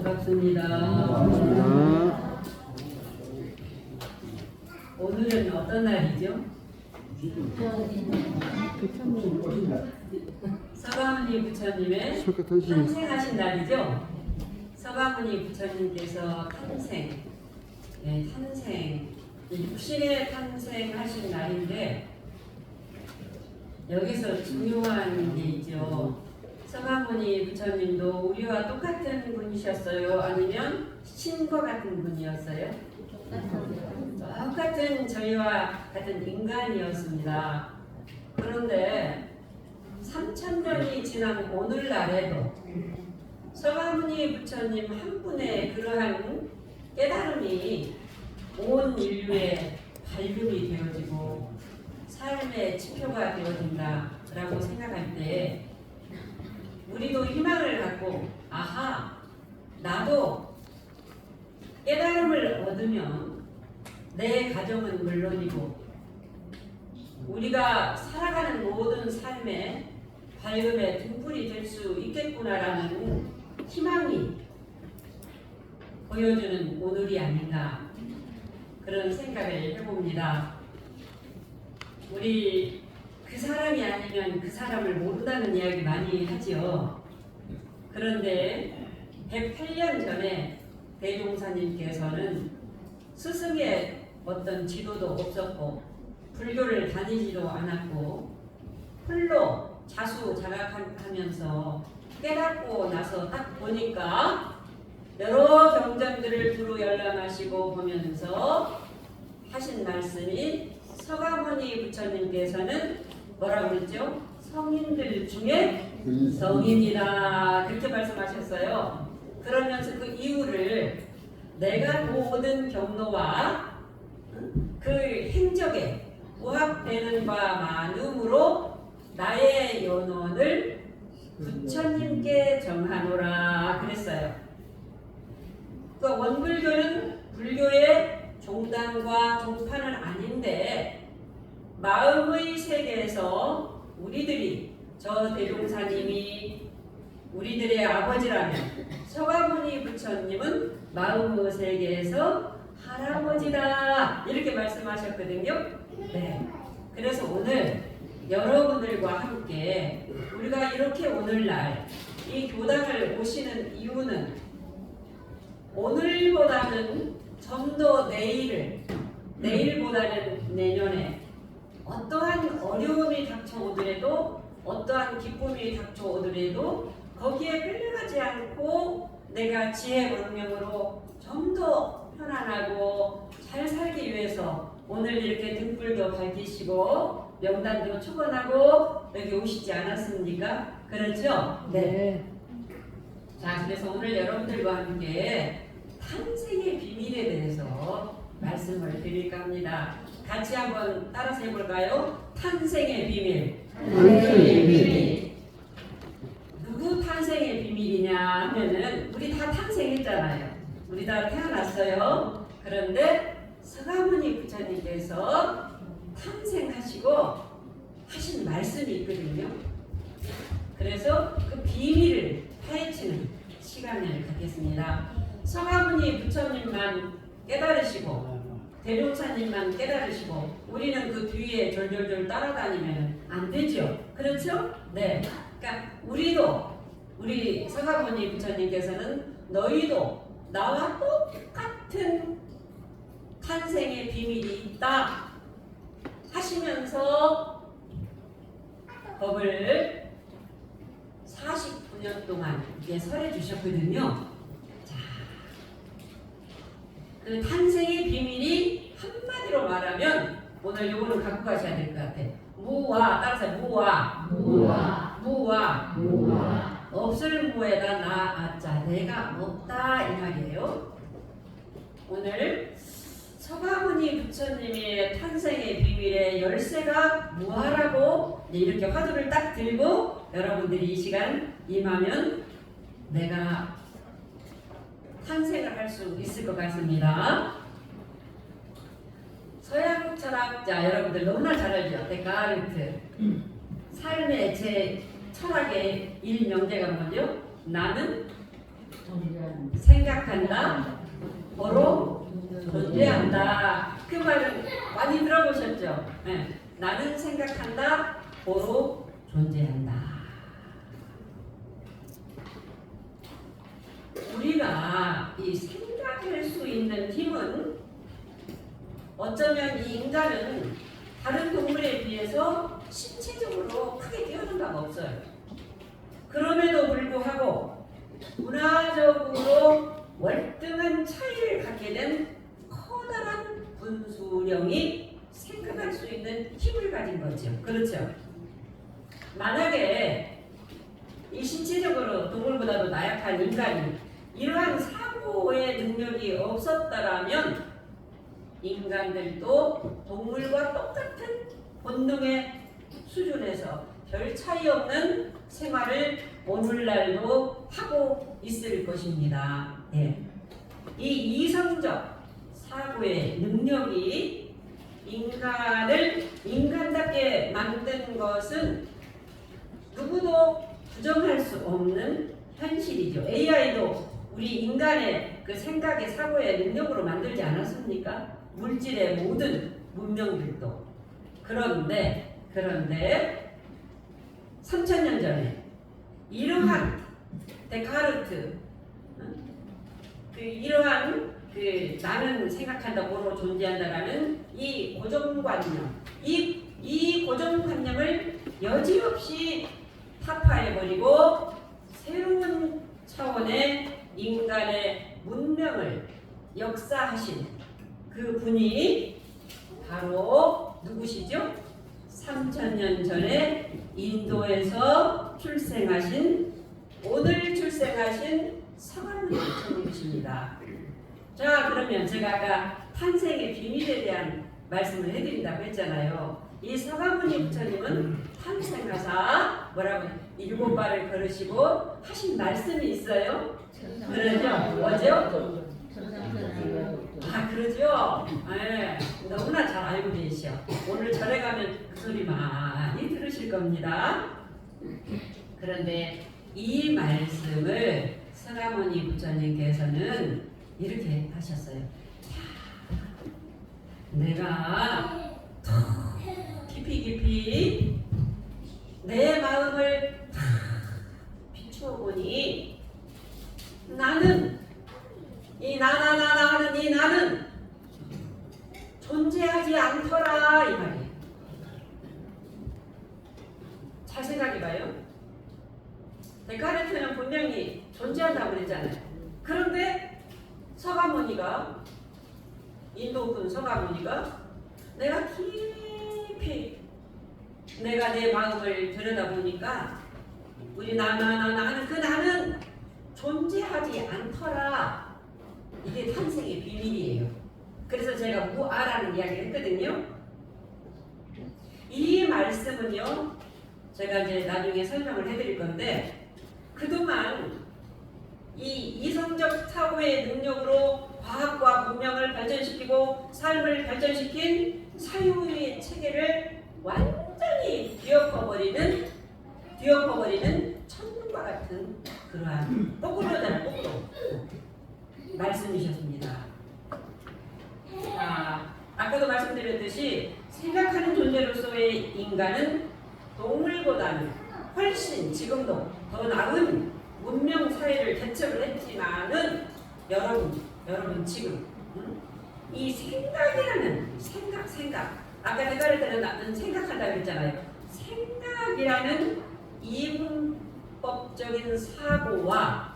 반갑습니다. 오늘은 어떤 날이죠? 서가모니 부처님의 탄생하신 날이죠? 서가모니 부처님께서 탄생, 육신의 탄생하신 날인데 여기서 중요한 게 있죠. 서가모니 부처님도 우리와 똑같은 분이셨어요? 아니면 신과 같은 분이었어요? 똑같은 저희와 같은 인간이었습니다. 그런데 3000년이 지난 오늘날에도 서가모니 부처님 한 분의 그러한 깨달음이 온 인류의 발견이 되어지고 삶의 지표가 되어진다라고 생각할 때 우리도 희망을 갖고 아하, 나도 깨달음을 얻으면 내 가정은 물론이고 우리가 살아가는 모든 삶의 밝음의 등불이 될 수 있겠구나라는 희망이 보여주는 오늘이 아닌가 그런 생각을 해봅니다. 우리 그 사람이 아니면 그 사람을 모른다는 이야기 많이 하지요. 그런데 108년 전에 대종사님께서는 스승의 어떤 지도도 없었고 불교를 다니지도 않았고 홀로 자수자각하면서 깨닫고 나서 딱 보니까 여러 경전들을 두루 열람하시고 보면서 하신 말씀이 서가모니 부처님께서는 뭐라고 그랬죠? 성인들 중에 성인이다 그렇게 말씀하셨어요. 그러면서 그 이유를 내가 모든 경로와 그 행적에 부합되는 바 많음으로 나의 연원을 부처님께 정하노라 그랬어요. 그 원불교는 불교의 종단과 종파는 아닌데 마음의 세계에서 우리들이 저 대종사님이 우리들의 아버지라면 서가모니 부처님은 마음의 세계에서 할아버지다 이렇게 말씀하셨거든요. 네. 그래서 오늘 여러분들과 함께 우리가 이렇게 오늘날 이 교당을 오시는 이유는 오늘보다는 좀 더 내일보다는 내년에 어떠한 어려움이 닥쳐오더라도 어떠한 기쁨이 닥쳐오더라도 거기에 끌려가지 않고 내가 지혜 문명으로 좀 더 편안하고 잘 살기 위해서 오늘 이렇게 등불도 밝히시고 명단도 축원하고 여기 오시지 않았습니까? 그렇죠? 네. 자, 그래서 오늘 여러분들과 함께 탄생의 비밀에 대해서 말씀을 드릴까 합니다. 같이 한번 따라서 해볼까요? 탄생의 비밀. 탄생의 비밀. 누구 탄생의 비밀이냐 하면은 우리 다 탄생했잖아요. 우리 다 태어났어요. 그런데 서가모니 부처님께서 탄생하시고 하신 말씀이 있거든요. 그래서 그 비밀을 파헤치는 시간을 갖겠습니다. 서가모니 부처님만 깨달으시고 대종사님만 깨달으시고 우리는 그 뒤에 졸졸졸 따라다니면 안 되죠. 그렇죠? 네. 그러니까 우리 서가모니 부처님께서는 너희도 나와 똑같은 탄생의 비밀이 있다 하시면서 법을 49년 동안 이게 설해 주셨거든요. 자, 그 탄생의 비밀이 한마디로 말하면 오늘 요거는 갖고 가셔야 될 것 같아. 무와 따라서 무와 없을 무에다 나아자 내가 없다 이 말이에요. 오늘 서가모니 부처님의 탄생의 비밀의 열쇠가 무하라고 이렇게 화두를 딱 들고 여러분들이 이 시간 임하면 내가 탄생을 할 수 있을 것 같습니다. 서양 철학자 여러분들 너무나 잘 알죠? 데카르트. 삶의 제 철학의 일명제가 뭐죠? 나는 생각한다, 보로 존재한다. 그 말은 많이 들어보셨죠? 네. 나는 생각한다, 보로 존재한다. 우리가 이 생각할 수 있는 힘은 어쩌면 이 인간은 다른 동물에 비해서 신체적으로 크게 뛰어난 바가 없어요. 그럼에도 불구하고 문화적으로 월등한 차이를 갖게 된 커다란 분수령이 생각할 수 있는 힘을 가진 거죠. 그렇죠? 만약에 이 신체적으로 동물보다도 나약한 인간이 이러한 사고의 능력이 없었다라면 인간들도 동물과 똑같은 본능의 수준에서 별 차이 없는 생활을 오늘날도 하고 있을 것입니다. 예. 이 이성적 사고의 능력이 인간을 인간답게 만든 것은 누구도 부정할 수 없는 현실이죠. AI도 우리 인간의 그 생각의 사고의 능력으로 만들지 않았습니까? 물질의 모든 문명들도. 그런데 3000년 전에 이러한 데카르트, 이러한 나는 생각한다, 보로 존재한다라는 이 고정관념, 이 고정관념을 여지없이 타파해버리고 새로운 차원의 인간의 문명을 역사하신 그 분이 바로 누구시죠? 3000년 전에 인도에서 오늘 출생하신 서가모니 부처님이십니다. 자, 그러면 제가 아까 탄생의 비밀에 대한 말씀을 해드린다고 했잖아요. 이 서가모니 부처님은 탄생하사 뭐라고 7발을 걸으시고 하신 말씀이 있어요. 그러죠? 뭐죠? 그러죠? 네, 너무나 잘 알고 계시죠. 오늘 절에 가면 그 소리 많이 들으실 겁니다. 그런데 이 말씀을 서가모니 부처님께서는 이렇게 하셨어요. 내가 깊이 내 마음을 비추어 보니 나는 하는 이 나는 존재하지 않더라, 이 말이에요. 잘 생각해봐요. 데카르트는 분명히 존재한다고 그랬잖아요. 그런데 서가모니가, 인도군 서가모니가 내가 깊이 내가 내 마음을 들여다보니까 우리 나나 하는 그 나는 존재하지 않더라. 이게 탄생의 비밀이에요. 그래서 제가 무아라는 이야기를 했거든요. 이 말씀은요, 제가 이제 나중에 설명을 해드릴 건데, 그동안 이 이성적 사고의 능력으로 과학과 문명을 발전시키고 삶을 발전시킨 사유의 체계를 완전히 뒤엎어버리는 천둥과 같은 그러한 거꾸로잖아요. 거꾸로 말씀이셨습니다. 아까도 말씀드렸듯이 생각하는 존재로서의 인간은 동물보다는 훨씬 지금도 더 나은 문명 사회를 개척을 했지만은 여러분 지금 이 생각이라는 생각 아까 데카르트는 나는 생각한다고 했잖아요. 생각이라는 이분법적인 사고와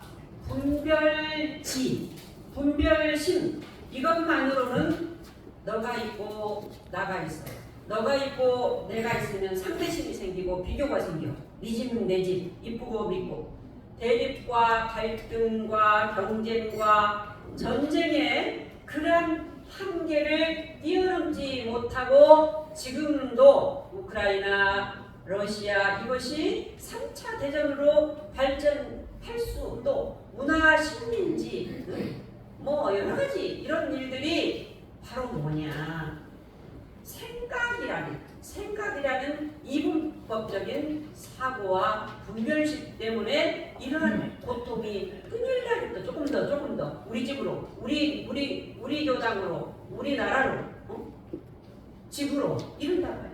분별심 이것만으로는 너가 있고 나가 있어요. 너가 있고 내가 있으면 상대심이 생기고 비교가 생겨. 네 집 내 집 이쁘고 밉고 대립과 갈등과 경쟁과 전쟁의 그런 한계를 뛰어넘지 못하고 지금도 우크라이나, 러시아 이것이 3차 대전으로 발전할 수도 문화 식민지 뭐 여러 가지 이런 일들이 바로 뭐냐 생각이라는 불법적인 사고와 분별식 때문에 이러한 고통이 끊일 날이 또 조금 더 우리 집으로 우리 교당으로 우리나라로 집으로 이른다고요.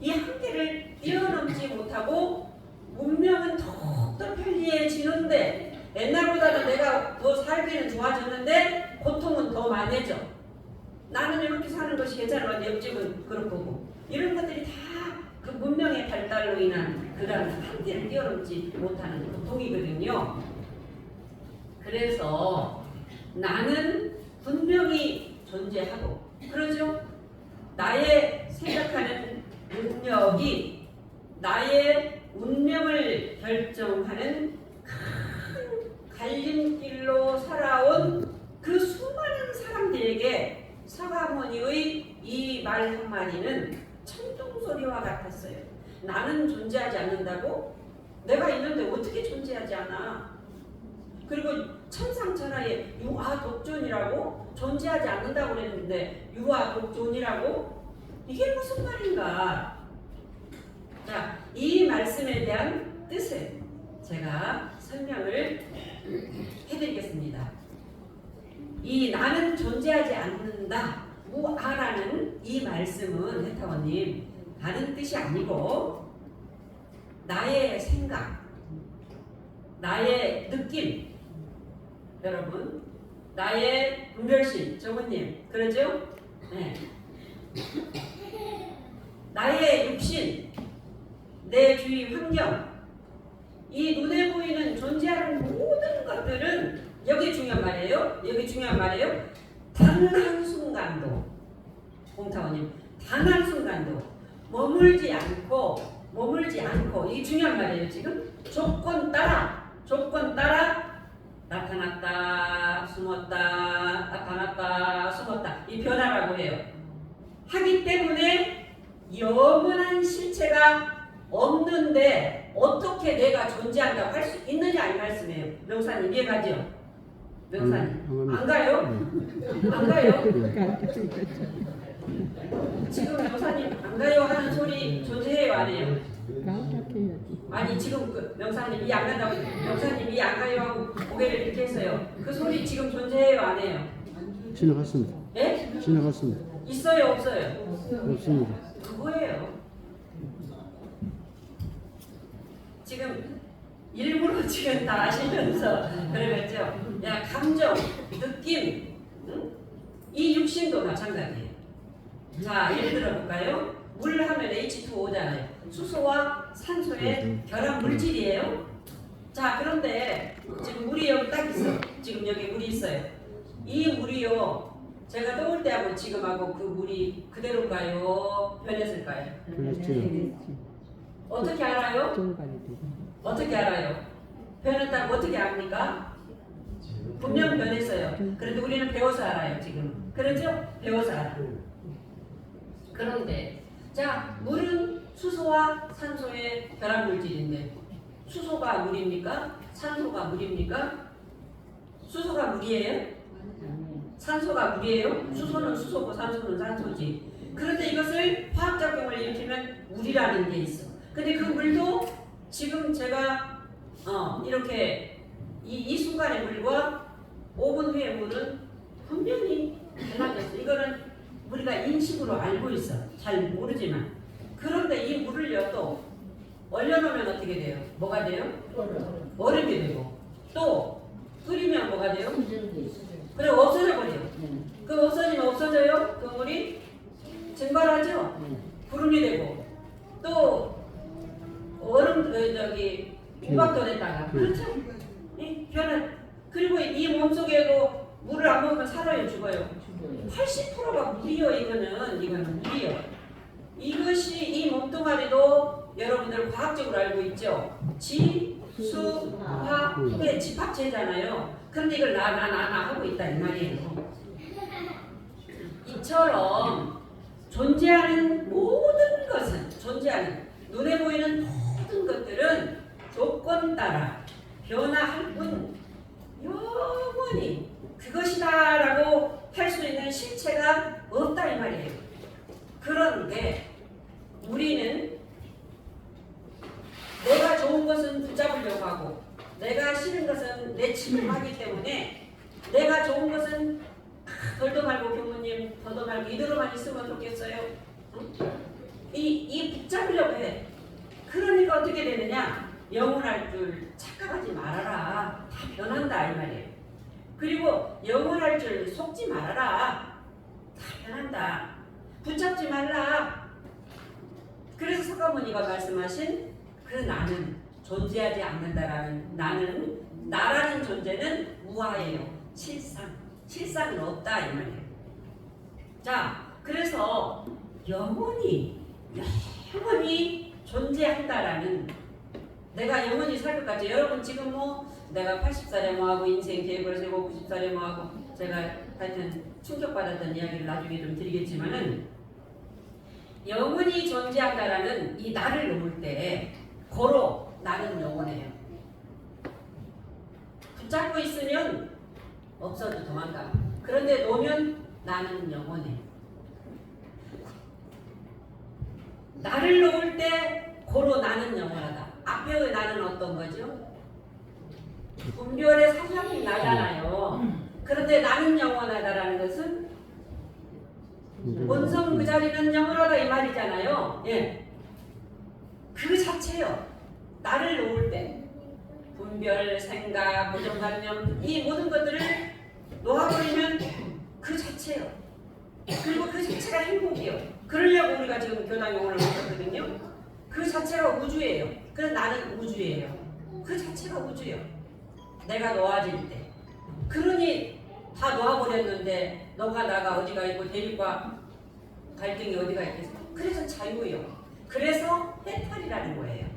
이 한계를 뛰어넘지 못하고 문명은 더욱더 편리해지는데 옛날보다는 내가 더 살기는 좋아졌는데 고통은 더 많아져. 나는 이렇게 사는 것이 괜찮아. 옆집은 그렇고 이런 것들이 다 그 문명의 발달로 인한 그런 한계를 뛰어넘지 못하는 고통이거든요. 그래서 나는 분명히 존재하고 그러죠. 나의 생각하는 능력이 나의 운명을 결정하는 큰 갈림길로 살아온 그 수많은 사람들에게 서가모니의 이 말 한마디는 천둥소리와 같았어요. 나는 존재하지 않는다고? 내가 있는데 어떻게 존재하지 않아? 그리고 천상천하에 유아독존이라고 존재하지 않는다고 그랬는데 유아독존이라고? 이게 무슨 말인가? 자, 이 말씀에 대한 뜻을 제가 설명을 해드리겠습니다. 이 나는 존재하지 않는다 무아라는 이 말씀은 해타원님 다른 뜻이 아니고 나의 생각, 나의 느낌, 여러분 나의 분별심, 정우님 그러죠? 네. 나의 육신, 내 주위 환경, 이 눈에 보이는 존재하는 모든 것들은 여기 중요한 말이에요. 여기 중요한 말이에요. 단 한순간도 공타원님 단 한순간도 머물지 않고 이게 중요한 말이에요. 지금 조건 따라 나타났다 숨었다 나타났다 숨었다 이 변화라고 해요. 하기 때문에 영원한 실체가 없는데 어떻게 내가 존재한다고 할 수 있느냐 이 말씀이에요. 명사님 이해가죠? 명사님 안 가요? 안 가요? 지금 명사님 안 가요 하는 소리 존재해요 안 해요? 아니 지금 그 명사님 이 안 간다고 명사님 이 안 가요 하고 고개를 이렇게 했어요. 그 소리 지금 존재해요 안 해요? 지나갔습니다. 예? 지나갔습니다. 있어요 없어요? 없습니다. 그거예요. 지금 일부러 지금 다 아시면서 그러겠죠. 야 감정, 느낌, 응? 이 육신도 마찬가지예요. 자 예를 들어 볼까요? 물 하면 H2O잖아요. 수소와 산소의 결합 물질이에요. 자 그런데 지금 물이 여기 딱 있어. 지금 여기 물이 있어요. 이 물이요. 제가 떠올 때하고 지금하고 그 물이 그대로일까요? 변했을까요? 그렇죠. 어떻게 알아요? 어떻게 알아요? 변했다고 어떻게 압니까? 분명 변했어요. 그런데 우리는 배워서 알아요 지금. 그렇죠? 배워서 알아요. 그런데 자 물은 수소와 산소의 결합물질인데 수소가 물입니까? 산소가 물입니까? 수소가 물이에요? 산소가 물이에요? 수소는 수소고 산소는 산소지. 그런데 이것을 화학작용을 일으키면 물이라는 게 있어. 근데 그 물도 지금 제가 이렇게 이 순간의 물과 5분 후의 물은 분명히 달라졌어. 이거는 우리가 인식으로 알고 있어. 잘 모르지만. 그런데 이 물을요 또 얼려놓으면 어떻게 돼요? 뭐가 돼요? 얼음이 되고 또 끓이면 뭐가 돼요? 그래 없어져 버려요. 그 없어지면 없어져요? 그 물이 증발하죠? 구름이 되고 또 얼음 저기 우박도 됐다가 그렇죠? 이 변화. 그리고 이 몸속에도 물을 안 먹으면 살아요 죽어요? 80%가 물이요. 이거는 물이요. 이것이 이 몸뚱아리도 여러분들 과학적으로 알고 있죠. 지, 수, 화, 의 집합체잖아요. 그런데 이걸 나 하고 있다 이 말이에요. 이처럼 존재하는 모든 것은 존재하는 눈에 보이는 모든 것들은 조건 따라 변화할 뿐 영원히 그것이다라고 할 수 있는 실체가 없다 이 말이에요. 그런데 우리는 붙잡으려고 하고 내가 싫은 것은 내침을 때문에 내가 좋은 것은 덜도 말고 교무님 더도 말고 이대로만 있으면 좋겠어요. 응? 이 붙잡으려고 해. 그러니까 어떻게 되느냐? 영원할 줄 착각하지 말아라. 다 변한다 이 말이에요. 그리고 영원할 줄 속지 말아라. 다 변한다. 붙잡지 말라. 그래서 석가모니가 말씀하신 그 나는 존재하지 않는다라는 나라는 존재는 무아예요. 실상은 없다 이 말이에요. 자, 그래서 영원히 존재한다라는 내가 영원히 살 것 같죠. 여러분 지금 뭐 내가 80살에 뭐하고 인생 계획을 세고 90살에 뭐하고 제가 하여튼 충격받았던 이야기를 나중에 좀 드리겠지만은 영원히 존재한다라는 이 나를 놓을 때 고로 나는 영원해요. 붙잡고 있으면 없어도 도망가. 그런데 놓으면 나는 영원해. 나를 놓을 때 고로 나는 영원하다. 앞에의 나는 어떤 거죠? 분별의 사장이 나잖아요. 그런데 나는 영원하다라는 것은 본성 그 자리는 영원하다 이 말이잖아요. 예. 그 자체요. 나를 놓을 때 분별, 생각, 고정관념 이 모든 것들을 놓아버리면 그 자체요. 그리고 그 자체가 행복이요. 그러려고 우리가 지금 교당 용어를 배웠거든요. 그 자체가 우주예요. 그래서 나는 우주예요. 그 자체가 우주예요. 내가 놓아질 때. 그러니 다 놓아버렸는데 너가 나가 어디가 있고 대립과 갈등이 어디가 있겠어. 그래서 자유예요. 그래서 해탈이라는 거예요.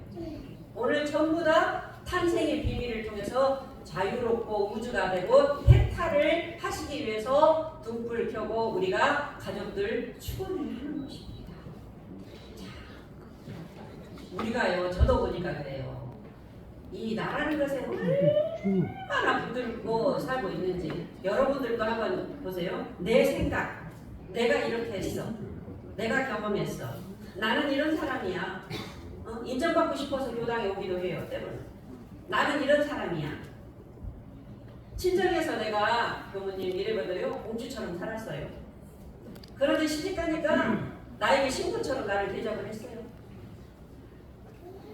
오늘 전부 다 탄생의 비밀을 통해서 자유롭고 우주가 되고 해탈을 하시기 위해서 등불 켜고 우리가 가족들 축원을 하는 것입니다. 자, 우리가요, 저도 보니까 그래요. 이 나라는 것에 얼마나 붙들고 살고 있는지 여러분들도 한번 보세요. 내 생각, 내가 이렇게 했어. 내가 경험했어. 나는 이런 사람이야. 인정받고 싶어서 교당에 오기도 해요. 때로는. 나는 이런 사람이야. 친정에서 내가 교무님 이래봐도요 공주처럼 살았어요. 그런데 시집가니까 나에게 신부처럼 나를 대접을 했어요.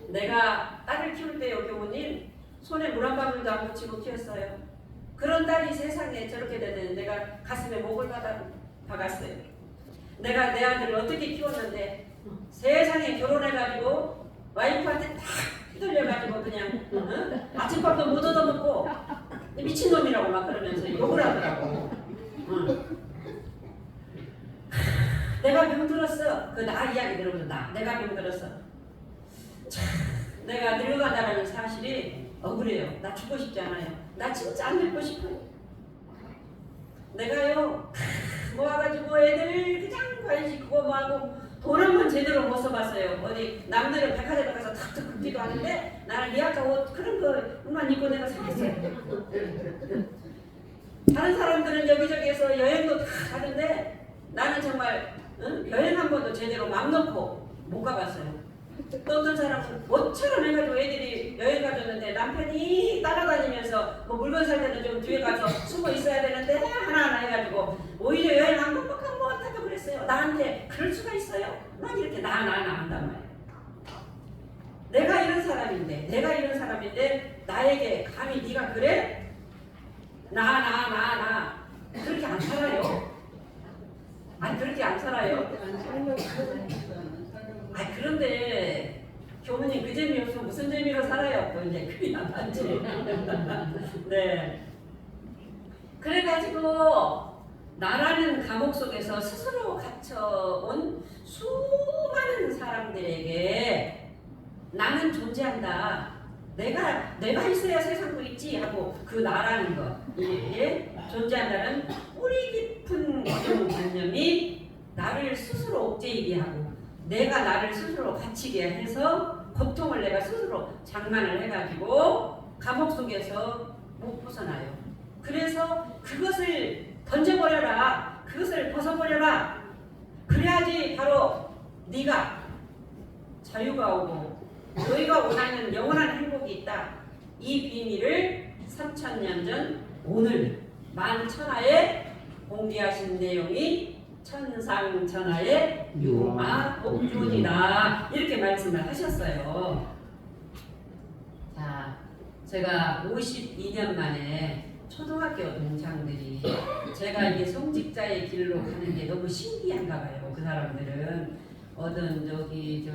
내가 딸을 키울 때요 교무님 손에 물 한 방울도 안 묻히고 키웠어요. 그런 딸이 세상에 저렇게 되는 내가 가슴에 목을 박았어요. 내가 내 아들을 어떻게 키웠는데 세상에 결혼해가지고 와이프한테 딱 휘둘려가지고 그냥 아침밥도 못 얻어먹고 미친놈이라고 막 그러면서 욕을 하더라고. 내가 병들었어. 그 나 이야기 들어보면 내가 병들었어. 참, 내가 늙어간다는 사실이 억울해요. 나 죽고 싶지 않아요. 나 진짜 안 늙고 싶어요. 내가요 모아가지고 애들 그냥 관심 그거 뭐하고 돈 한 번 제대로 못 써봤어요. 어디 남들은 백화점에 가서 탁탁 긁기도 하는데 나는 리아카 옷 그런 거만 입고 내가 살았어요. 다른 사람들은 여기저기에서 여행도 다 가는데 나는 정말 여행 한 번도 제대로 맘 놓고 못 가봤어요. 또 어떤 사람은 모처럼 해가지고 애들이 여행 가줬는데 남편이 따라다니면서 뭐 물건 살 때는 좀 뒤에 가서 숨어 있어야 되는데 하나하나 해가지고 오히려 여행 안 가면 뭐 한다고 그랬어요. 나한테 그럴 수가 있어요? 난 이렇게 나 한단 말이에요. 내가 이런 사람인데 나에게 감히 네가 그래? 나 그렇게 안 살아요. 아니 그렇게 안 살아요. 아 그런데 교무님 그 재미없으면 무슨 재미로 살아요? 또 이제 그게 안 맞지. 네. 그래가지고 나라는 감옥 속에서 스스로 갇혀온 수많은 사람들에게 나는 존재한다. 내가 있어야 세상도 있지 하고 그 나라는 것, 이게 존재한다는 뿌리 깊은 고정관념이 나를 스스로 옥죄이게 하고 내가 나를 스스로 갇히게 해서 고통을 내가 스스로 장만을 해가지고 감옥 속에서 못 벗어나요. 그래서 그것을 던져버려라. 그것을 벗어버려라. 그래야지 바로 네가 자유가 오고 너희가 원하는 영원한 행복이 회복이 있다. 이 비밀을 3000년 전 오늘 만천하에 공개하신 내용이 천상천하의 유아독존이다. 이렇게 말씀을 하셨어요. 자, 제가 52년 만에 초등학교 동창들이 제가 이게 성직자의 길로 가는 게 너무 신기한가 봐요. 그 사람들은 저기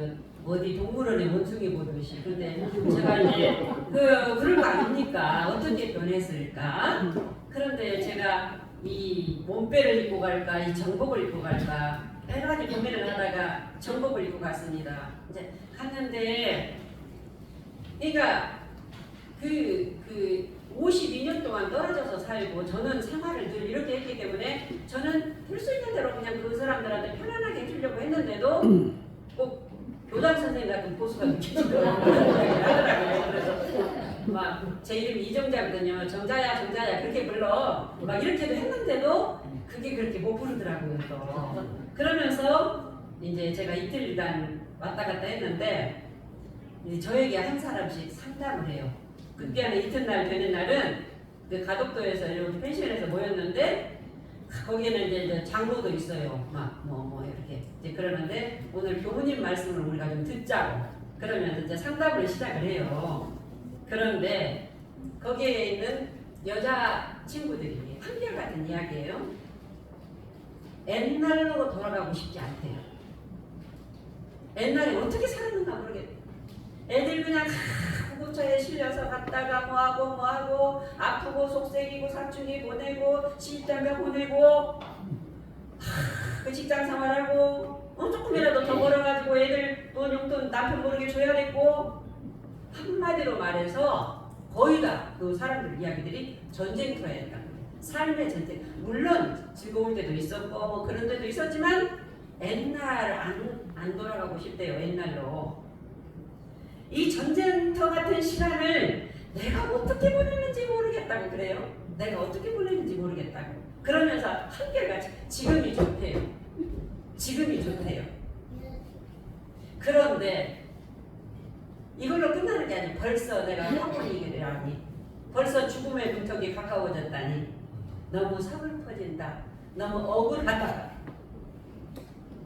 어디 동물원에 원숭이 보듯이. 근데 제가 이제 그런 거 아닙니까? 어떻게 변했을까? 그런데 제가 이 몸빼를 입고 갈까, 이 정복을 입고 갈까 여러 가지 고민을 하다가 정복을 입고 갔습니다. 이제 갔는데, 그러니까 그 52년 동안 떨어져서 살고 저는 생활을 늘 이렇게 했기 때문에 저는 될 수 있는 대로 그냥 그 사람들한테 편안하게 해주려고 했는데도 꼭 교장 선생님 같은 보수가 느껴지더라고요. 그래서 막 제 이름이 이정자거든요. 정자야 그렇게 불러. 막 이렇게도 했는데도 그게 그렇게 못 부르더라고요. 또 그러면서 이제 제가 이틀간 왔다 갔다 했는데 이제 저에게 한 사람씩 상담을 해요. 그때는 이튿날 되는 날은 그 가덕도에서 이렇게 펜션에서 모였는데 거기에는 이제 장로도 있어요. 막 뭐 이렇게 이제 그러는데 오늘 교무님 말씀을 우리가 좀 듣자고 그러면서 이제 상담을 시작을 해요. 그런데 거기에 있는 여자 친구들이 한결같은 이야기예요. 옛날로 돌아가고 싶지 않대요. 옛날에 어떻게 살았는가 모르겠대요. 애들 그냥 구급차에 실려서 갔다가 뭐하고 아프고 속색이고 사춘기 보내고 시집장가 보내고 그 직장 생활하고 조금이라도 더 벌어가지고 애들 돈 용돈 남편 모르게 줘야겠고 한마디로 말해서 거의 다 그 사람들 이야기들이 전쟁터였다는 거예요. 삶의 전쟁. 물론 즐거울 때도 있었고 뭐 그런 데도 있었지만 옛날 안 돌아가고 싶대요. 옛날로. 이 전쟁터 같은 시간을 내가 어떻게 보냈는지 모르겠다고 그래요. 내가 어떻게 보냈는지 모르겠다고. 그러면서 한결같이 지금이 좋대요. 지금이 좋대요. 그런데 이걸로 끝나는 게 아니에요. 벌써 내가 학원이라니 벌써 죽음의 문턱이 가까워졌다니 너무 서글퍼진다. 너무 억울하다.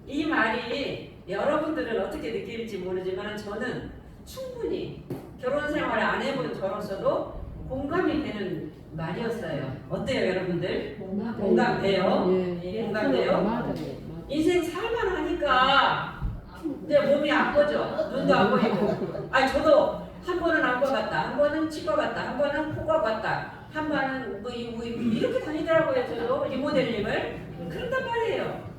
이 말이 여러분들은 어떻게 느낄지 모르지만 저는 충분히 결혼 생활을 안 해본 저로서도 공감이 되는 말이었어요. 어때요, 여러분들? 공감돼요? 예. 공감돼요? 맞아요. 인생 살만하니까 내 몸이 아프죠. 눈도 안 보이고. 아니 저도 한 번은 안과 갔다, 한 번은 치과 갔다, 한 번은 코가 갔다, 한 번은 뭐 이렇게 다니더라고요. 저도 리모델링을. 그런단 말이에요.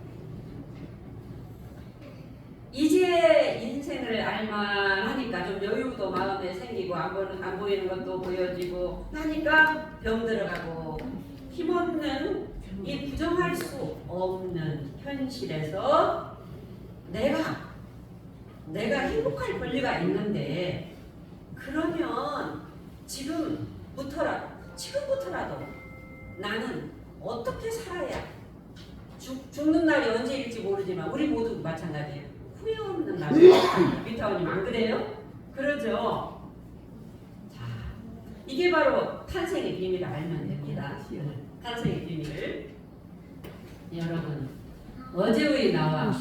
이제 인생을 알만하니까 좀 여유도 마음에 생기고 안 보이는 것도 보여지고 하니까 병 들어가고 힘없는 이 부정할 수 없는 현실에서 내가 행복할 권리가 있는데 그러면 지금부터라도 나는 어떻게 살아야 죽는 날이 언제일지 모르지만 우리 모두 마찬가지예요. 후회 없는 날. 미타오님 안 그래요? 그러죠. 자, 이게 바로 탄생의 비밀을 알면 됩니다. 탄생의 비밀을. 여러분, 어제의 나와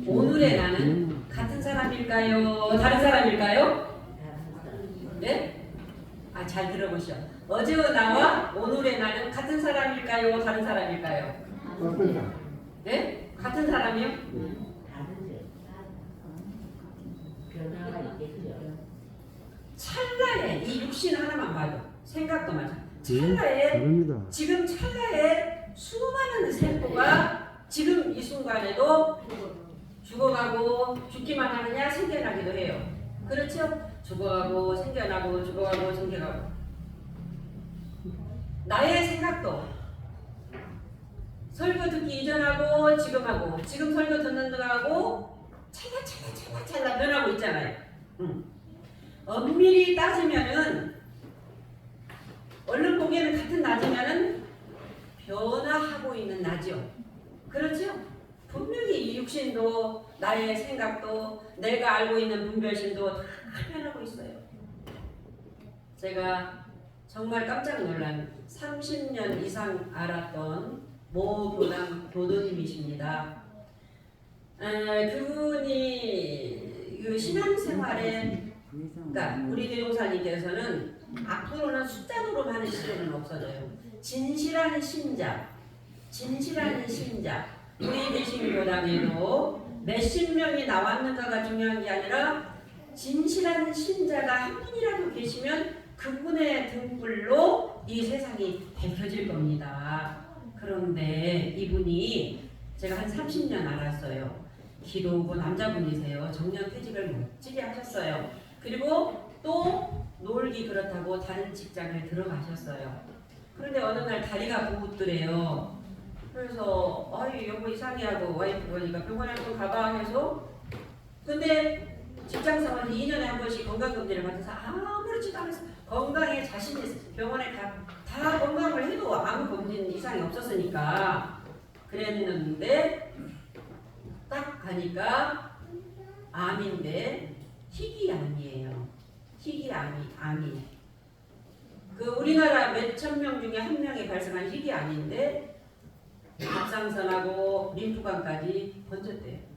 오늘의 나는 같은 사람일까요? 다른 사람일까요? 네? 잘 들어보시오. 어제의 나와 오늘의 나는 같은 사람일까요? 다른 사람일까요? 네? 같은 사람이요? 변화가 있겠죠. 찰나에 이 육신 하나만 봐도 생각도 마찬가지. 예, 다릅니다. 지금 찰나에 수많은 세포가 지금 이 순간에도 죽어가고 죽기만 하느냐 생겨나기도 해요. 그렇죠? 죽어가고 생겨나고 죽어가고 생겨가고. 나의 생각도 설교 듣기 이전하고 지금하고 지금 설교 듣는 동안하고 찰나 변하고 있잖아요. 엄밀히 따지면은 얼른 보기에는 같은 낮이면은 변화하고 있는 낮이요. 그렇죠? 분명히 이 육신도 나의 생각도 내가 알고 있는 분별심도 다 변하고 있어요. 제가 정말 깜짝 놀란 30년 이상 알았던 모 교당 교도님이십니다. 그분이 그 신앙생활에 그러니까 우리 대종사님께서는 앞으로는 숫자로만 하는 시대는 없어져요. 진실한 신자, 우리 대신교당에도 몇십 명이 나왔는가가 중요한 게 아니라 진실한 신자가 한 분이라도 계시면 그분의 등불로 이 세상이 밝혀질 겁니다. 그런데 이분이 제가 한 30년 알았어요. 기도고 남자분이세요. 정년퇴직을 멋지게 하셨어요. 그리고 또 놀기 그렇다고 다른 직장을 들어가셨어요. 그런데 어느 날 다리가 부었더래요. 그래서 아이 여보 이상해 하고 와이프 보니까 병원에 한번 가봐 해서 근데 직장생활 2년에 한 번씩 건강검진을 받아서 아무렇지도 않아서 건강에 자신이 있어. 병원에 다 건강을 해도 아무 검진 이상이 없었으니까 그랬는데 딱 가니까 암인데 희귀암이에요. 희귀암이. 그 우리나라 몇천 명 중에 한 명이 발생한 희귀암인데 갑상선하고 림프관까지 번졌대요.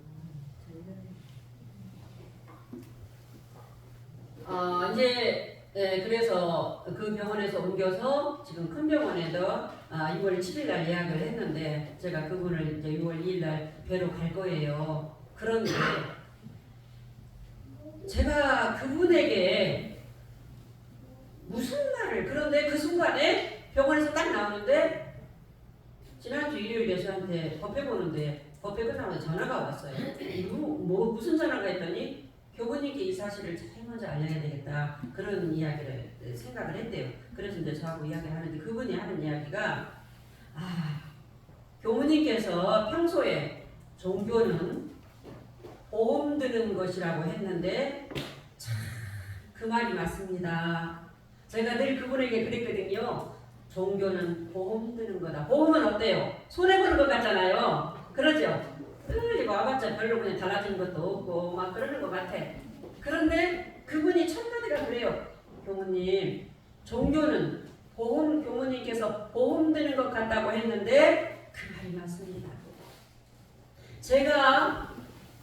그래서 그 병원에서 옮겨서 지금 큰 병원에도 6월 7일 날 예약을 했는데 제가 그분을 이제 6월 2일 날 뵈러 갈 거예요. 그런데 제가 그분에게 무슨 말을 그런데 그 순간에 병원에서 딱 나오는데 지난주 일요일에 저한테 법회 보는데 법회 끝나고 전화가 왔어요. 무슨 전화가 했더니 교부님께 이 사실을 제일 먼저 알려야 되겠다 그런 이야기를 생각을 했대요. 그래서 이제 저하고 이야기를 하는데 그분이 하는 이야기가 교부님께서 평소에 종교는 보험 드는 것이라고 했는데 참 그 말이 맞습니다. 제가 늘 그분에게 그랬거든요. 종교는 보험 드는 거다. 보험은 어때요? 손해보는 것 같잖아요. 그러죠? 이거 와봤자 별로 그냥 달라진 것도 없고 막 그러는 것 같아. 그런데 그분이 첫마디가 그래요. 교무님, 종교는 교무님께서 보험 드는 것 같다고 했는데 그 말이 맞습니다. 제가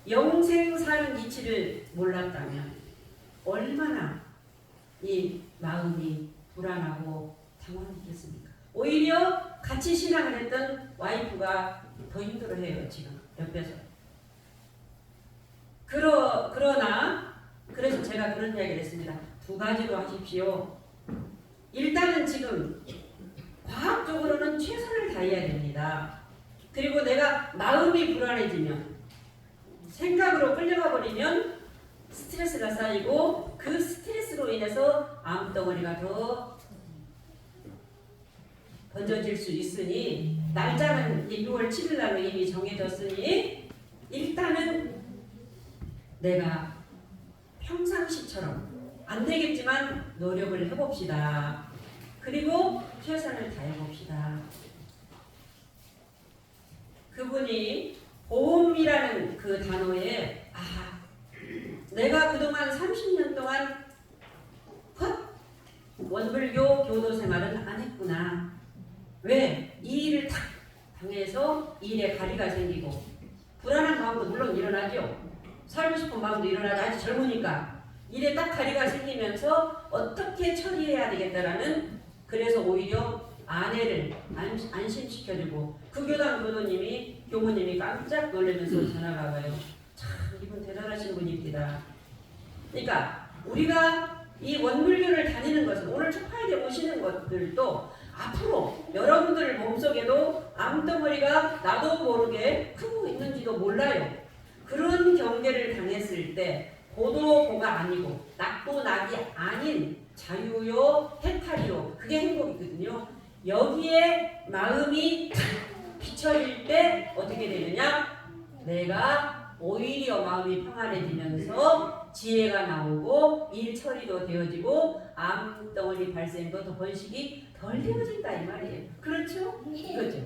영생 사는 이치를 몰랐다면 얼마나 이 마음이 불안하고 당황했겠습니까? 오히려 같이 신앙을 했던 와이프가 더 힘들어해요. 지금 옆에서. 그러나 그래서 제가 그런 이야기를 했습니다. 두 가지로 하십시오. 일단은 지금 과학적으로는 최선을 다해야 됩니다. 그리고 내가 마음이 불안해지면 생각으로 끌려가 버리면 스트레스가 쌓이고 그 스트레스로 인해서 암덩어리가 더 번져질 수 있으니 날짜는 6월 7일 날로 이미 정해졌으니 일단은 내가 평상시처럼 안 되겠지만 노력을 해봅시다. 그리고 최선을 다해봅시다. 그분이 보험이라는 그 단어에 내가 그동안 30년 동안 원불교 교도 생활은 안 했구나. 왜? 이 일을 탁 당해서 일에 가리가 생기고 불안한 마음도 물론 일어나죠. 살고 싶은 마음도 일어나죠. 아직 젊으니까. 일에 딱 가리가 생기면서 어떻게 처리해야 되겠다라는 그래서 오히려 아내를 안심시켜주고 그 교당 교무님이 깜짝 놀라면서 전화가 와요. 참 이분 대단하신 분입니다. 그러니까 우리가 이 원불교를 다니는 것은 오늘 초파일에 오시는 것들도 앞으로 여러분들 몸속에도 암덩어리가 나도 모르게 크고 있는지도 몰라요. 그런 경계를 당했을 때 고도 고가 아니고 낙도 낙이 아닌 자유요 해탈이요 그게 행복이거든요. 여기에 마음이 비춰질 때 어떻게 되느냐? 내가 오히려 마음이 평안해지면서 지혜가 나오고 일 처리도 되어지고 암덩어리 발생도 더 번식이 덜 되어진다 이 말이에요. 그렇죠? 이거죠.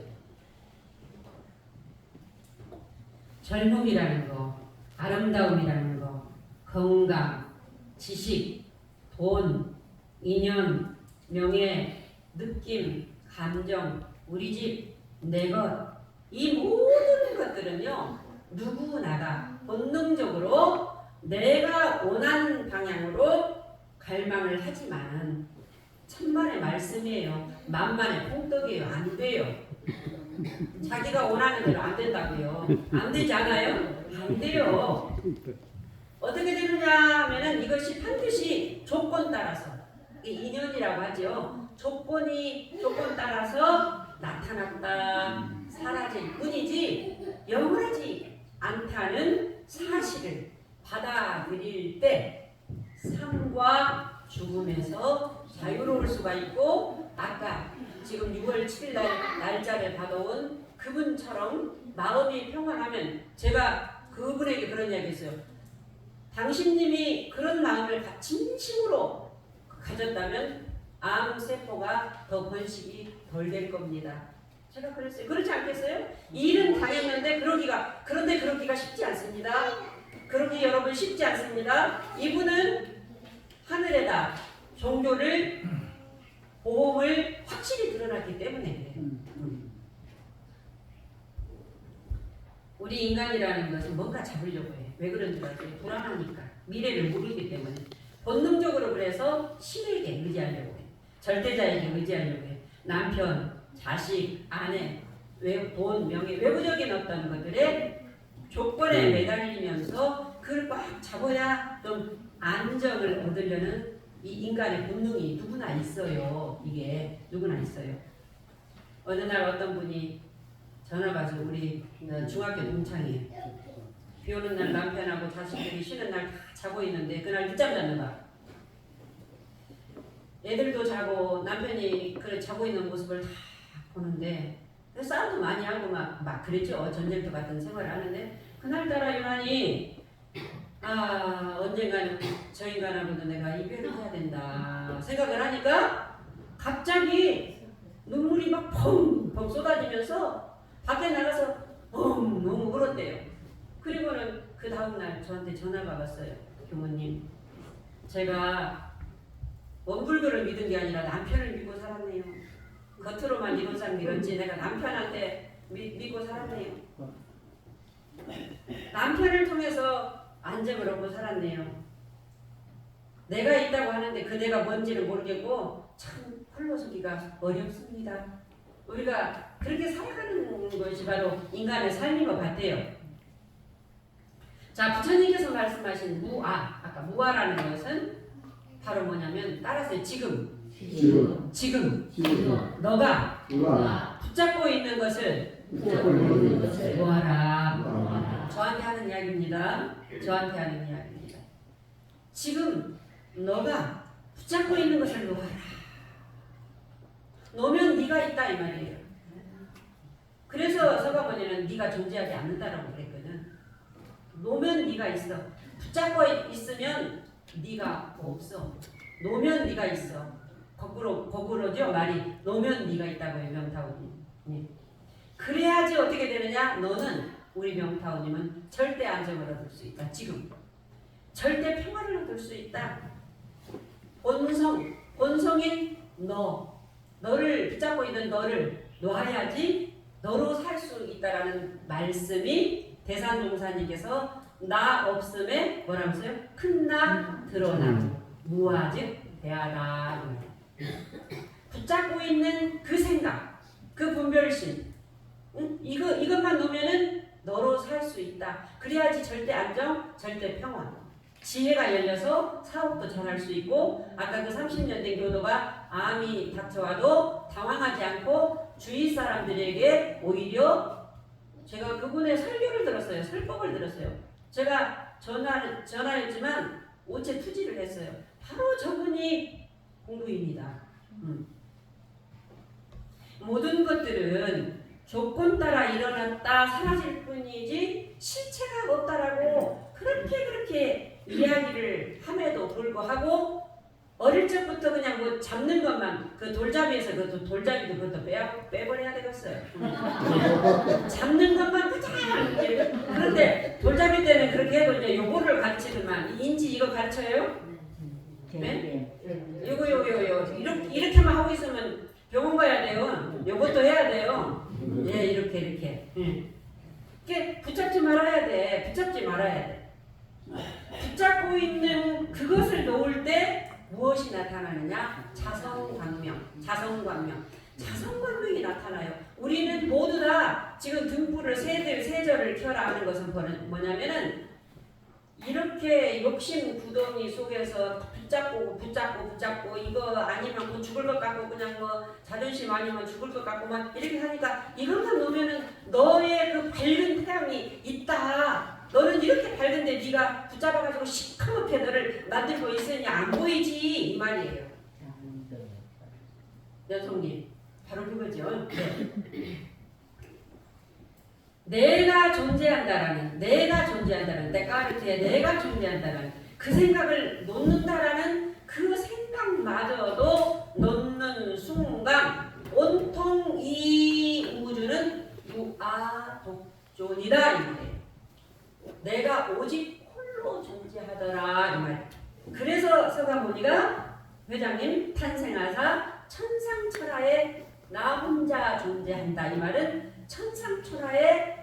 젊음이라는 거, 아름다움이라는 거, 건강, 지식, 돈 인연, 명예, 느낌, 감정, 우리 집, 내 것, 이 모든 것들은요 누구나가 본능적으로 내가 원하는 방향으로 갈망을 하지만 천만의 말씀이에요. 만만의 콩떡이에요. 안 돼요. 자기가 원하는 대로 안 된다고요. 안 되지 않아요? 안 돼요. 어떻게 되느냐 하면은 이것이 반드시 조건 따라서, 이게 인연이라고 하죠. 조건 따라서 나타났다 사라질 뿐이지 영원하지 않다는 사실을 받아들일 때 삶과 죽음에서 자유로울 수가 있고, 아까 지금 6월 7일 날짜를 받아온 그분처럼 마음이 평안하면, 제가 그분에게 그런 이야기 했어요. 당신님이 그런 마음을 진심으로 가졌다면 암세포가 더 번식이 덜 될 겁니다. 제가 그랬어요. 그렇지 않겠어요? 일은 당했는데 그런데 그러기가 쉽지 않습니다. 그러기 여러분 쉽지 않습니다. 이분은 하늘에다 종교를 보험을 확실히 드러났기 때문에 그래요. 우리 인간이라는 것은 뭔가 잡으려고 해요. 왜 그런지 아세요? 불안하니까. 미래를 모르기 때문에. 본능적으로 그래서 신에게 의지하려고 해요. 절대자에게 의지하려고 해요. 남편, 자식, 아내, 돈, 명예, 외부적인 어떤 것들에 조건에 매달리면서 그걸 꽉 잡아야 좀 안정을 얻으려는 이 인간의 본능이 누구나 있어요. 이게 누구나 있어요. 어느 날 어떤 분이 전화가 와서, 우리 중학교 동창이에요. 비 오는 날 남편하고 자식들이 쉬는 날 다 자고 있는데 그날 늦잠 잤는 거야. 애들도 자고 남편이 그래 자고 있는 모습을 다 보는데 싸움도 많이 하고 막 그랬죠. 전쟁터 같은 생활을 하는데 그날따라 유난히 언젠가는 저 인간하고도 내가 이별을 해야 된다 생각을 하니까 갑자기 눈물이 막 펑펑 쏟아지면서 밖에 나가서 너무 울었대요. 그리고는 그 다음날 저한테 전화가 왔어요. 교모님, 제가 원불교를 믿은 게 아니라 남편을 믿고 살았네요. 겉으로만 이론상 믿었지 내가 남편한테 믿고 살았네요. 남편을 통해서 안정을 얻고 살았네요. 내가 있다고 하는데 그 내가 뭔지를 모르겠고 참 홀로서기가 어렵습니다. 우리가 그렇게 살아가는 것이 바로 인간의 삶인 것 같아요. 자, 부처님께서 말씀하신 아까 무아라는 것은 바로 뭐냐면 따라서 지금 너가 붙잡고 있는 것을 놓아라. 저한테 하는 이야기입니다. 저한테 하는 이야기입니다. 지금 너가 붙잡고 있는 것을 놓아라. 놓으면 네가 있다 이 말이에요. 그래서 서가모니는 네가 존재하지 않는다라고 그랬거든. 놓으면 네가 있어. 붙잡고 있으면 네가 없어. 놓으면 네가 있어. 거꾸로죠 말이. 놓으면 네가 있다고 해요. 명타오님. 그래야지 어떻게 되느냐? 너는 우리 명타오님은 절대 안정을 얻을 수 있다. 지금 절대 평화를 얻을 수 있다. 본성인 너를 붙잡고 있는 너를 놓아야지 너로 살 수 있다라는 말씀이 대산종사님께서 나 없음에 뭐라면서요? 큰 나 드러나 무아즉 대하다. 붙잡고 있는 그 생각, 그 분별심, 이것만 놓으면은 너로 살 수 있다. 그래야지 절대 안정, 절대 평화. 지혜가 열려서 사업도 잘할 수 있고, 아까 그 30년 된 교도가 암이 닥쳐와도 당황하지 않고 주위 사람들에게 오히려, 제가 그분의 설교를 들었어요. 설법을 들었어요. 제가 전화했지만 오체 투지를 했어요. 바로 저분이 공부입니다. 모든 것들은 조건 따라 일어났다 사라질 뿐이지 실체가 없다라고 그렇게 이야기를 함에도 불구하고 어릴 적부터 그냥 뭐 잡는 것만, 그 돌잡이에서 그 돌잡이도 그것도 빼버려야 되겠어요. 잡는 것만 그냥. 그런데 돌잡이 때는 그렇게 해도 이제 요거를 가르치더만, 인지 이거 가르쳐요? 네? 요거 나타나냐? 자성광명, 자성광명, 자성광명이 나타나요. 우리는 모두 다 지금 등불을 세절을 켜라 하는 것은 뭐냐면은 이렇게 욕심 구덩이 속에서 붙잡고 이거 아니면 뭐 죽을 것 같고 그냥 뭐 자존심 아니면 죽을 것 같고 막 이렇게 하니까 이것만 놓으면은 너의 그 밝은 태양이 있다. 너는 이렇게 밝은데 네가 붙잡아가지고 시커멓게 너를 만들고 있으니 안 보이지 이 말이에요. 여성님 바로 그거죠. 네. 내가 존재한다라는 데카르트의 내가 존재한다라는 그 생각을 놓는다라는 그 생각마저도 놓는 순간 온통 이 우주는 무아독존이다 이 말이에요. 내가 오직 홀로 존재하더라 이 말. 그래서 서가모니가 회장님 탄생하사 천상철하에 나 혼자 존재한다 이 말은 천상철하에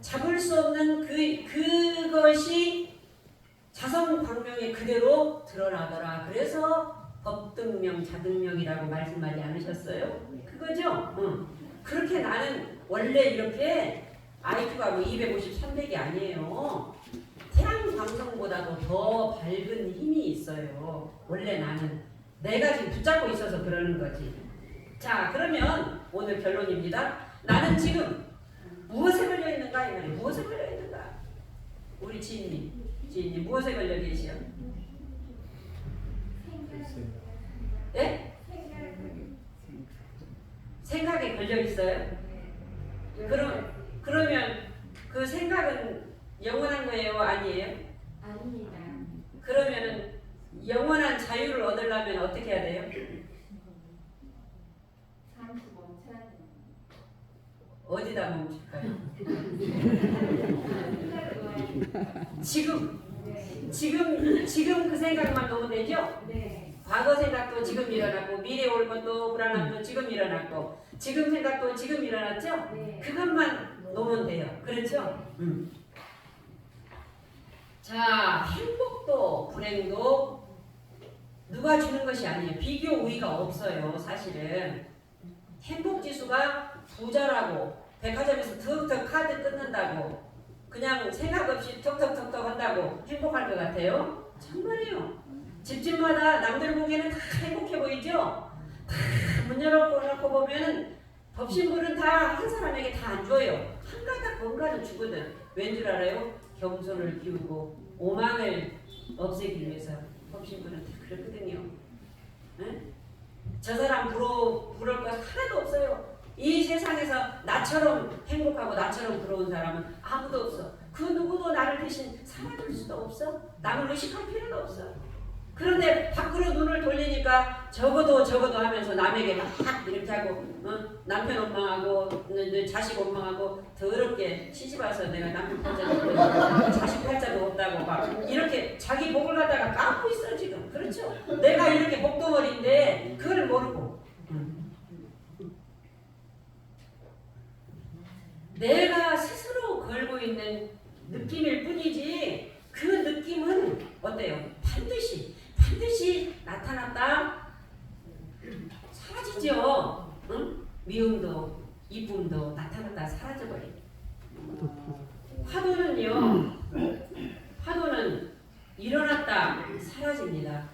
잡을 수 없는 그것이 자성광명에 그대로 드러나더라. 그래서 법등명, 자등명이라고 말씀하지 않으셨어요? 그거죠? 응. 그렇게 나는 원래 이렇게 IQ가 뭐 250, 300이 아니에요. 태양광성보다도 더 밝은 힘이 있어요. 원래 나는 내가 지금 붙잡고 있어서 그러는 거지. 자, 그러면 오늘 결론입니다. 나는 지금 무엇에 걸려 있는가 이 말이에요. 무엇에 걸려 있는가? 우리 지인님 무엇에 걸려 계시요? 예? 생각에 걸려 있어요? 그러면 그 생각은 영원한 거예요, 아니에요? 아닙니다. 그러면은 영원한 자유를 얻으려면 어떻게 해야 돼요? 잠시 멈춰야 돼요. 어디다 멈출까요? 지금 그 생각만 놓으면 되죠? 네. 과거 생각도 지금 일어났고 미래 올 것도 불안함도 지금 일어났고 지금 생각도 지금 일어났죠? 네. 그것만 놓으면 돼요. 그렇죠? 자, 행복도 불행도 누가 주는 것이 아니에요. 비교 우위가 없어요. 사실은 행복지수가 부자라고 백화점에서 턱턱 카드 끊는다고 그냥 생각 없이 턱턱턱턱 한다고 행복할 것 같아요? 정말이에요. 집집마다 남들 보기에는 다 행복해 보이죠? 다 문 열어놓고 보면은 법신물은 다 한 사람에게 다 안 줘요. 한 가닥 뭔가는 주거든. 왠 줄 알아요? 겸손을 키우고 오만을 없애기 위해서 법신물은 다 그렇거든요. 응? 저 사람 부러울 거 하나도 없어요. 이 세상에서 나처럼 행복하고 나처럼 부러운 사람은 아무도 없어. 그 누구도 나를 대신 살아줄 수도 없어. 남을 의식할 필요도 없어. 그런데 밖으로 눈을 돌리니까 적어도 하면서 남에게 막 이렇게 하고 남편 원망하고 자식 원망하고 더럽게 시집와서 내가 남편 팔자도 없고 자식 팔자도 없다고 막 이렇게 자기 복을 갖다가 까고 있어 지금. 그렇죠? 내가 이렇게 복덩어리인데 그걸 모르고 내가 스스로 걸고 있는 느낌일 뿐이지 그 느낌은 어때요? 반드시 나타났다 사라지죠. 응? 미움도 이쁨도 나타났다 사라져버려. 화도는 일어났다 사라집니다.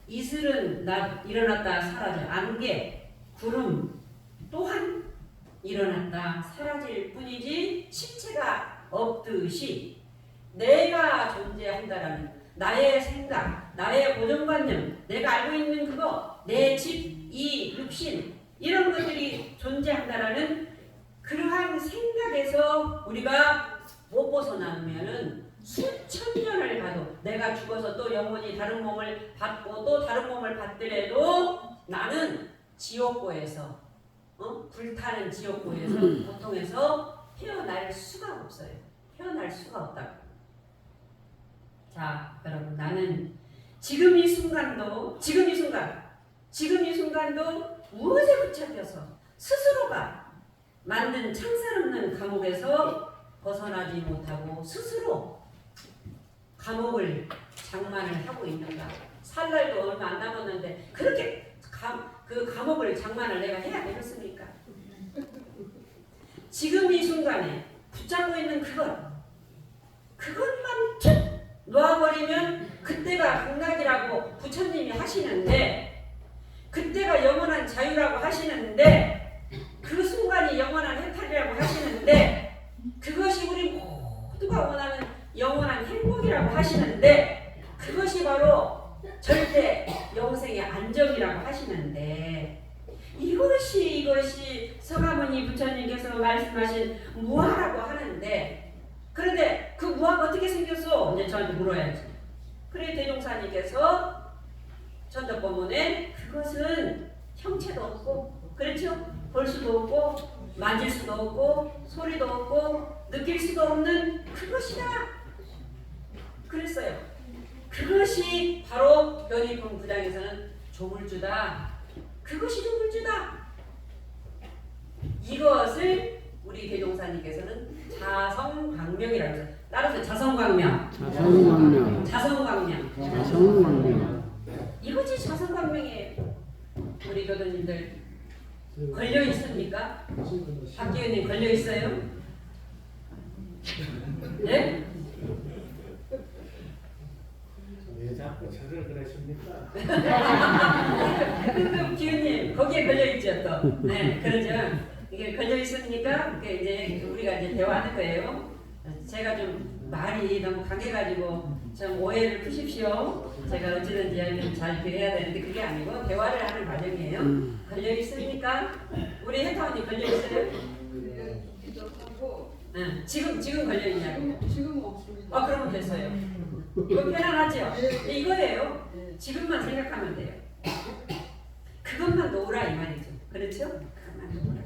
이슬은 일어났다 사라져. 안개, 구름 또한 일어났다 사라질 뿐이지 실체가 없듯이 내가 존재한다라는 나의 생각, 나의 고정관념, 내가 알고 있는 그거, 내 집, 이 육신 이런 것들이 존재한다라는 그러한 생각에서 우리가 못 벗어나면은 수천 년을 가도 내가 죽어서 또 영혼이 다른 몸을 받고 또 다른 몸을 받더라도 나는 지옥고에서 불타는 지옥고에서 고통에서 헤어날 수가 없어요. 헤어날 수가 없다고. 자, 여러분 나는 지금 이 순간도 무엇에 붙잡혀서 스스로가 만든 창살 없는 감옥에서 벗어나지 못하고 스스로 감옥을 장만을 하고 있는가. 살 날도 얼마 안 남았는데 그렇게 그 감옥을 장만을 내가 해야 되겠습니까? 지금 이 순간에 붙잡고 있는 그것만 툭 놓아버리면 그때가 극락이라고 부처님이 하시는데, 그때가 영원한 자유라고 하시는데, 그 순간이 영원한 해탈이라고 하시는데, 그것이 우리 모두가 원하는 영원한 행복이라고 하시는데, 그것이 바로 절대 영생의 안정이라고 하시는데, 이것이 서가모니 부처님께서 말씀하신 무아라고 하는데, 그런데 그 무아가 어떻게 생겼어? 이제 저한테 물어야지. 그래 대종사님께서 전덕법문에 그것은 형체도 없고, 그렇죠? 볼 수도 없고 만질 수도 없고 소리도 없고 느낄 수도 없는 그것이다 그랬어요. 그것이 바로 변희품 부장에서는 조물주다. 그것이 조물주다. 이것을 우리 대종사님께서는 자성광명이라고 해요. 따라서 자성광명. 자성광명. 자성광명. 자성광명. 이것이 자성광명이에요. 우리 교도님들 걸려 있습니까? 박기현님 걸려 있어요? 네? 왜 자꾸 저를 그러십니까? 기훈님 거기에 걸려 있죠 또. 네, 그러죠. 이게 걸려 있으니까 이제 우리가 이제 대화하는 거예요. 제가 좀 말이 너무 강해가지고 좀 오해를 푸십시오. 제가 어찌든지 하면 잘 해야 되는데 그게 아니고 대화를 하는 과정이에요. 걸려 있습니까? 우리 혜타언니 걸려 있어요? 응. 지금 걸려 있냐고. 지금 없습니다. 그러면 됐어요. 이거 편안하죠? 이거예요. 지금만 생각하면 돼요. 그것만 놓으라 이 말이죠. 그렇죠? 그것만 놓으라.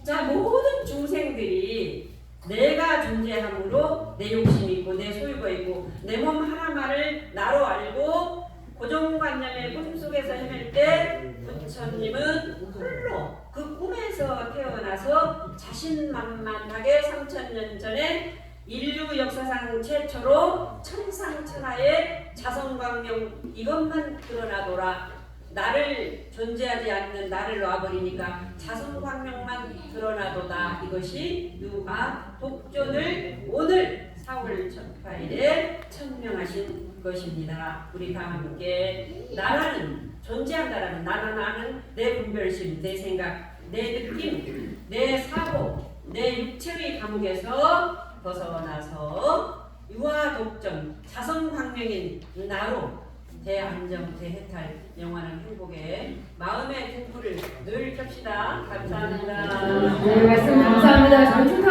자, 모든 중생들이 내가 존재함으로 내 욕심이 있고 내 소유가 있고 내 몸 하나만을 나로 알고 고정관념의 꿈속에서 헤맬 때 부처님은 홀로 그 꿈에서 태어나서 자신만만하게 3000년 전에 인류 역사상 최초로 천상천하의 자성광명 이것만 드러나더라. 나를 존재하지 않는 나를 놔버리니까 자성광명만 드러나도다. 이것이 누가 독존을 오늘 4월 18일에 천명하신 것입니다. 우리 다 함께 나라는 존재한다라는 나는 내 분별심, 내 생각, 내 느낌, 내 사고, 내 육체의 감옥에서 벗어나서 유아 독점, 자성광명인 나로 대안정, 대해탈, 영원한 행복에 마음의 템플을 늘 켭시다. 감사합니다. 네, 말씀 감사합니다. 저희